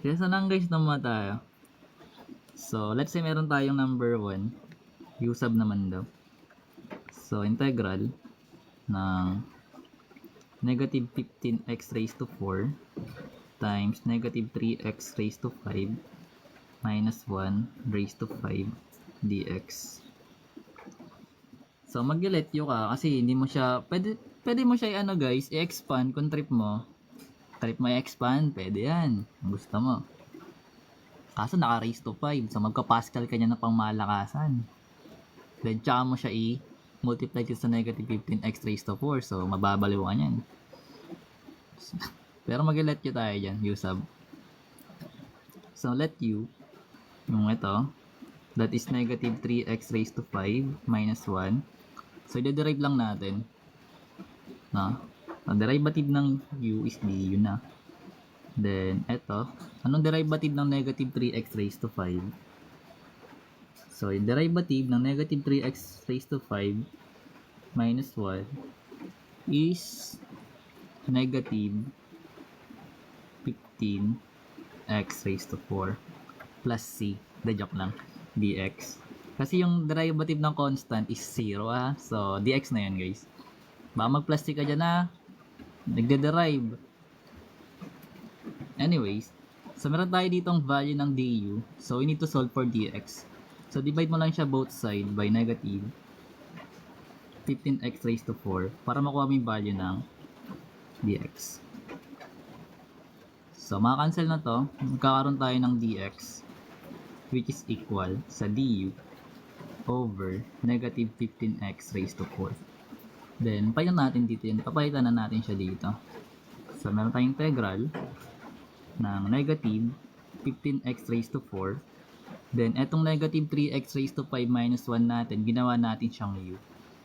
Kesa lang guys naman tayo. So, let's say meron tayong number 1. U sub naman daw. So, integral ng negative 15x raised to 4 times negative 3x raised to 5 minus 1 raised to 5 dx. So, mag-let you ka kasi hindi mo siya, pwede mo siya i-ano guys, i-expand kung trip mo i-expand, pwede yan. Kung gusto mo. Kaso naka-raise to 5. So, magka-Pascal ka niya na pang malakasan. Then, tsaka mo siya i-multiply sa negative 15x raised to 4. So, mababaliw ka niyan. Pero mag-let you tayo dyan, U sub. So, let you, yung ito, that is negative 3x raised to 5 minus 1. So, i-derive lang natin. No? Ang derivative ng u is du na. Then, eto. Anong derivative ng negative 3x raised to 5? So, yung derivative ng negative 3x raised to 5 minus 1 is negative 15x raised to 4 plus c. The joke lang. Dx. Kasi yung derivative ng constant is 0 ah. So, dx na yan guys. Baka mag-plus c ka dyan na nagde-derive. Anyways, so meron tayo ditong value ng du. So, we need to solve for dx. So, divide mo lang siya both side by negative 15x raised to 4 para makuha mo yung value ng dx. So, maka-cancel na to. Magkakaroon tayo ng dx which is equal sa du over negative 15x raised to 4. Then, palitan natin dito yun. Papalitan na natin siya dito. So, meron tayong integral ng negative 15x raised to 4. Then, etong negative 3x raised to 5 minus 1 natin, ginawa natin siyang u.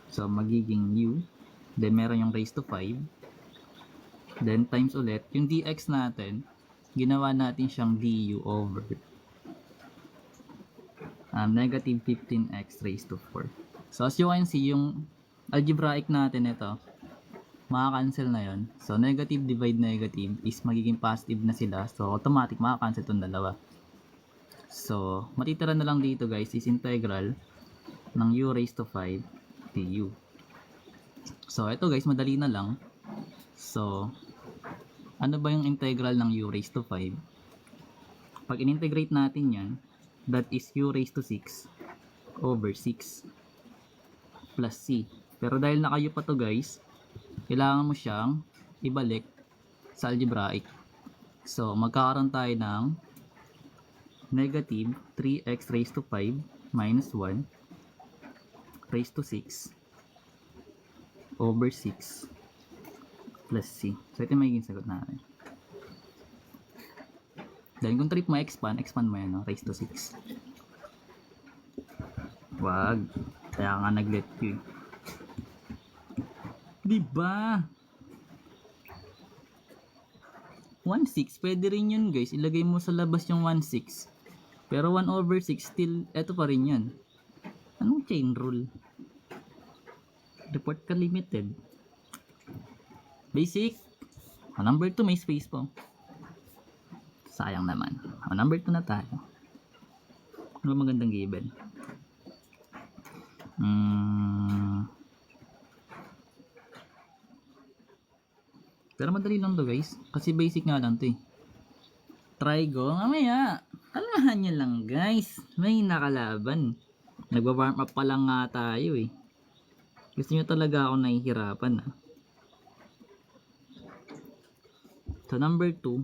So, magiging u. Then, meron yung raised to 5. Then, times ulit. Yung dx natin, ginawa natin siyang du over negative 15x raised to 4. So, as you can see, yung algebraic natin ito, maka-cancel na yon. So, negative divide negative is magiging positive na sila. So, automatic maka-cancel itong dalawa. So, matitira na lang dito guys is integral ng u raised to 5 du. So, ito guys, madali na lang. So, ano ba yung integral ng u raised to 5? Pag in-integrate natin yan, that is u raised to 6 over 6 plus c. Pero dahil naka-u pa to guys, kailangan mo siyang ibalik sa algebraic. So, magkakaroon tayo ng negative 3x raised to 5 minus 1 raised to 6 over 6 plus c. So, ito yung magiging sagot natin. Dahil kung trip mo expand mo yan, no? Raised to 6. Wag. Kaya nga nag-let you. Diba? 1/6, pwede rin yun guys. Ilagay mo sa labas yung 1/6. Pero 1 over 6 still, eto pa rin yun. Anong chain rule? Report ka limited. Basic. Number 2 may space po. Sayang naman. Number 2 na tayo. Ano magandang given? Pero madali lang to guys. Kasi basic nga lang to eh. Trigo. Mamaya. Kalmahan nyo lang guys. May nakalaban. Nagwa-warm up pa lang nga tayo eh. Gusto nyo talaga ako nahihirapan ah. So number 2.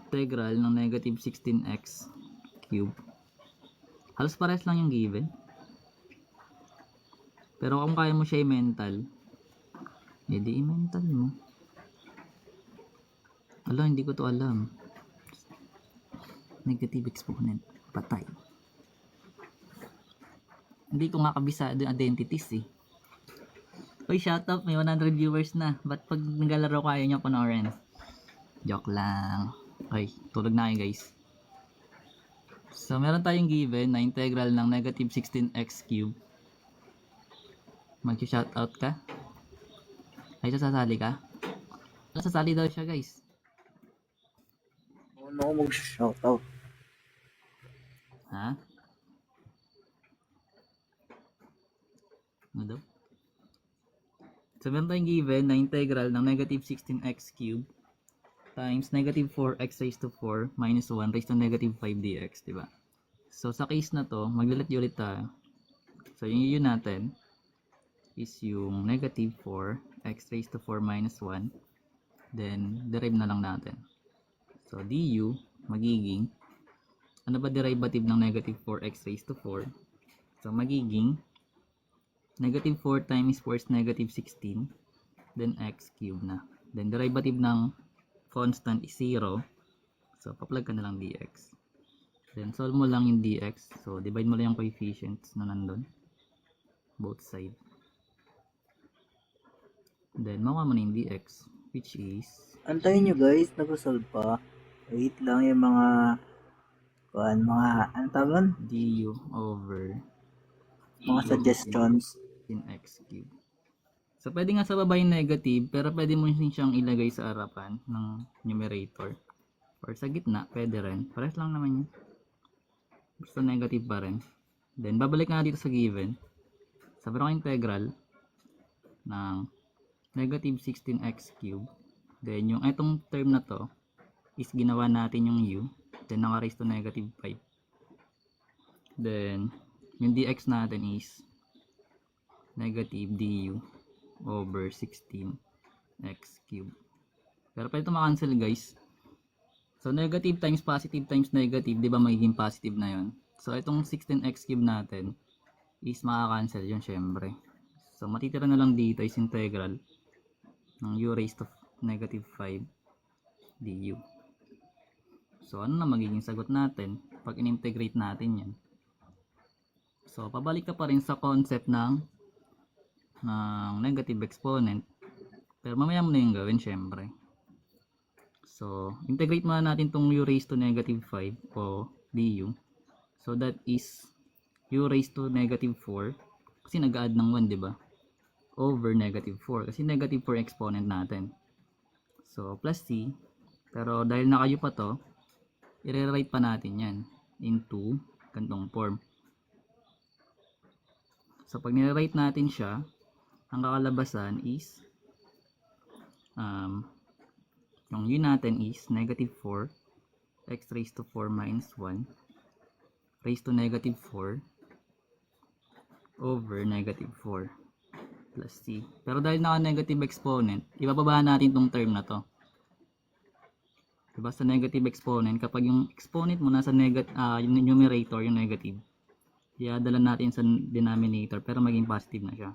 Integral ng negative 16x cube. Halos pares lang yung given. Pero kung kaya mo siya i-mental, edi i-mental mo. Alam, hindi ko to alam. Negative exponent. Patay. Hindi ko nga kabisado yung identities eh. Uy, shout out. May 100 viewers na. Ba't pag naglalaro ko ayaw nyo panoorin? Joke lang. Okay, tulog na kayo guys. So, meron tayong given na integral ng negative 16x cube. Mag-shoutout ka? Ay, sasali ka? Sasali daw siya guys. Ano ako mag-shoutout? Ha? Ano daw? So, meron tayong given na integral ng negative 16x cubed times negative 4x raised to 4 minus 1 raised to negative 5 dx, diba? So, sa case na to, maglilit-ulit tayo. So, yung u natin is yung negative 4x raised to 4 minus 1. Then, derive na lang natin. So, du magiging, ano ba derivative ng negative 4x raised to 4? So, magiging negative 4 times 4 is negative 16, then x cubed na. Then derivative ng constant is 0, so pa-plug ka na lang dx. Then solve mo lang yung dx, so divide mo lang yung coefficients na nandun, both side. Then makuha mo na yung dx, which is, Antayin nyo guys, nag-solve pa. Wait lang yung mga ano tawag nun? du over Mga suggestions. in x cubed. So pwede nga sa baba yung negative, pero pwede mo siyang ilagay sa harapan ng numerator. Or sa gitna, pwede rin. Pares lang naman yun. Basta negative pa rin. Then babalik nga dito sa given. Sabi ko integral ng negative 16x cubed. Then yung itong term na to is ginawa natin yung u. Then naka-raise to negative 5. Then yung dx natin is negative du over 16x cubed. Pero pwede ito makancel guys. So negative times positive times negative, di ba magiging positive na yon. So itong 16x cubed natin is makakancel yun syempre. So matitira na lang dito is integral ng u raised to negative 5 du. So ano na magiging sagot natin pag in-integrate natin yan? So pabalik ka pa rin sa concept ng negative exponent, pero mamaya mo na yung gawin syempre. So integrate muna natin tong u raised to negative 5 o du. So that is u raised to negative 4 kasi nag-add ng 1, di ba? Over negative 4 kasi negative 4 exponent natin. So plus c, pero dahil naka-u pa to, i-rewrite pa natin yan into ganitong form. So pag nire-write natin siya, ang kakalabasan is yung u natin is negative 4 x raised to 4 minus 1 raised to negative 4 over negative 4 plus c. Pero dahil naka-negative exponent, ibababa natin tong term na to. Diba sa negative exponent, kapag yung exponent mo nasa yung numerator, yung negative, iadala natin sa denominator pero maging positive na siya.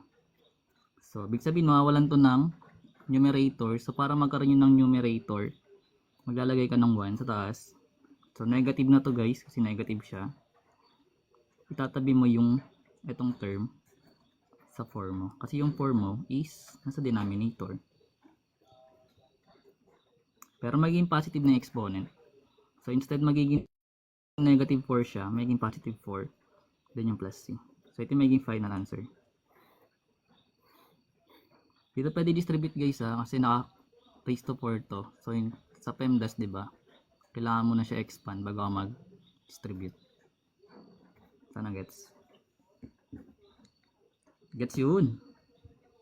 So, ibig sabihin, mawawalan to ng numerator. So, para magkaroon yun ng numerator, maglalagay ka ng 1 sa taas. So, negative na to guys, kasi negative siya. Itatabi mo yung itong term sa 4 mo. Kasi yung 4 mo is nasa denominator. Pero magiging positive na exponent. So, instead magiging negative 4 siya, magiging positive 4. Then yung plus c. So, ito magiging final answer. Dito pwede distribute guys kasi naka raise to 4 to. So sa PEMDAS, 'di ba? Kailangan mo na siya expand bago ka mag-distribute. Sana gets. Gets yun.